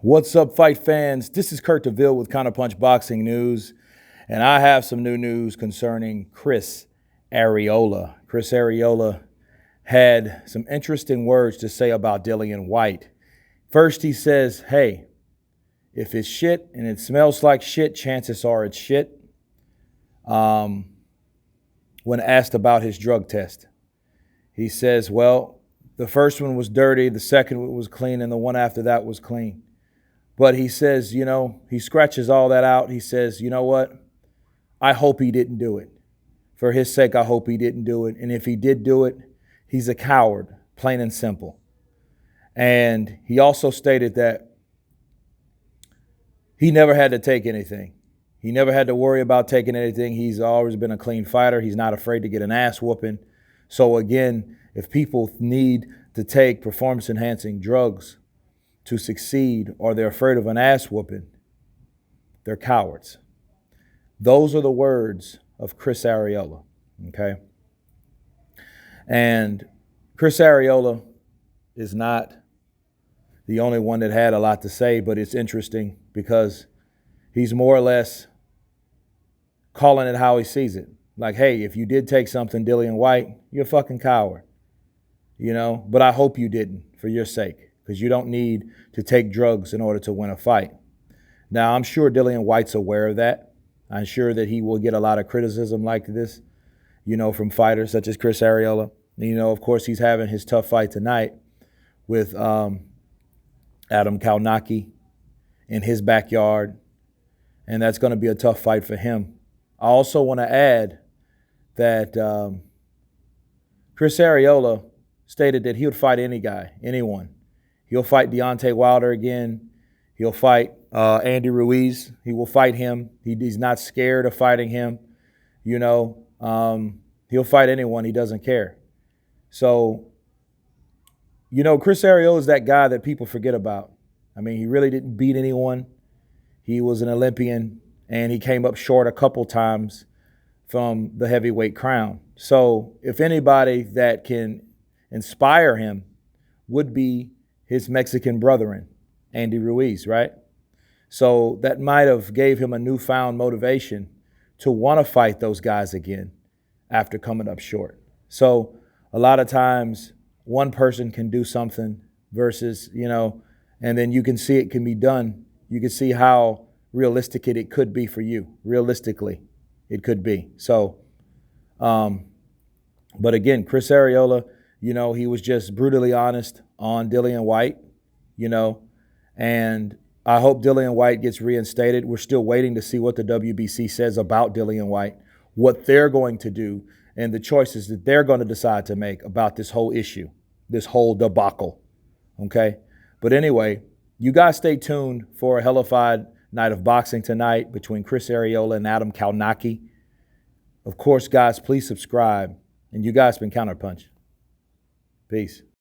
What's up, fight fans? This is Kurt DeVille with Counterpunch Boxing News, and I have some new news concerning Chris Arreola. Chris Arreola had some interesting words to say about Dillian Whyte. First, he says, hey, if it's shit and it smells like shit, chances are it's shit. When asked about his drug test, he says, well, the first one was dirty, the second one was clean, and the one after that was clean. But he says, he scratches all that out. He says, you know what? I hope he didn't do it. For his sake, I hope he didn't do it. And if he did do it, he's a coward, plain and simple. And he also stated that he never had to take anything. He never had to worry about taking anything. He's always been a clean fighter. He's not afraid to get an ass whooping. So again, if people need to take performance-enhancing drugs to succeed, or they're afraid of an ass whooping, they're cowards. Those are the words of Chris Arreola, okay? And Chris Arreola is not the only one that had a lot to say, but it's interesting because he's more or less calling it how he sees it. Like, hey, if you did take something, Dillian Whyte, you're a fucking coward, but I hope you didn't for your sake, because you don't need to take drugs in order to win a fight. Now, I'm sure Dillian Whyte's aware of that. I'm sure that he will get a lot of criticism like this, from fighters such as Chris Arreola. Of course, he's having his tough fight tonight with Adam Kalnaki in his backyard, and that's going to be a tough fight for him. I also want to add that Chris Arreola stated that he would fight any guy, anyone. He'll fight Deontay Wilder again. He'll fight Andy Ruiz. He will fight him. He's not scared of fighting him. He'll fight anyone. He doesn't care. So, Chris Arreola is that guy that people forget about. I mean, he really didn't beat anyone. He was an Olympian, and he came up short a couple times from the heavyweight crown. So if anybody that can inspire him would be his Mexican brethren, Andy Ruiz, right? So that might have gave him a newfound motivation to want to fight those guys again after coming up short. So a lot of times one person can do something versus, and then you can see it can be done. You can see how realistic it could be for you. Realistically, it could be. So, but again, Chris Arreola, he was just brutally honest on Dillian Whyte, and I hope Dillian Whyte gets reinstated. We're still waiting to see what the WBC says about Dillian Whyte, what they're going to do, and the choices that they're going to decide to make about this whole issue, this whole debacle, okay? But anyway, you guys stay tuned for a hellified night of boxing tonight between Chris Arreola and Adam Kalnaki. Of course, guys, please subscribe, and you guys been Counterpunch. Peace.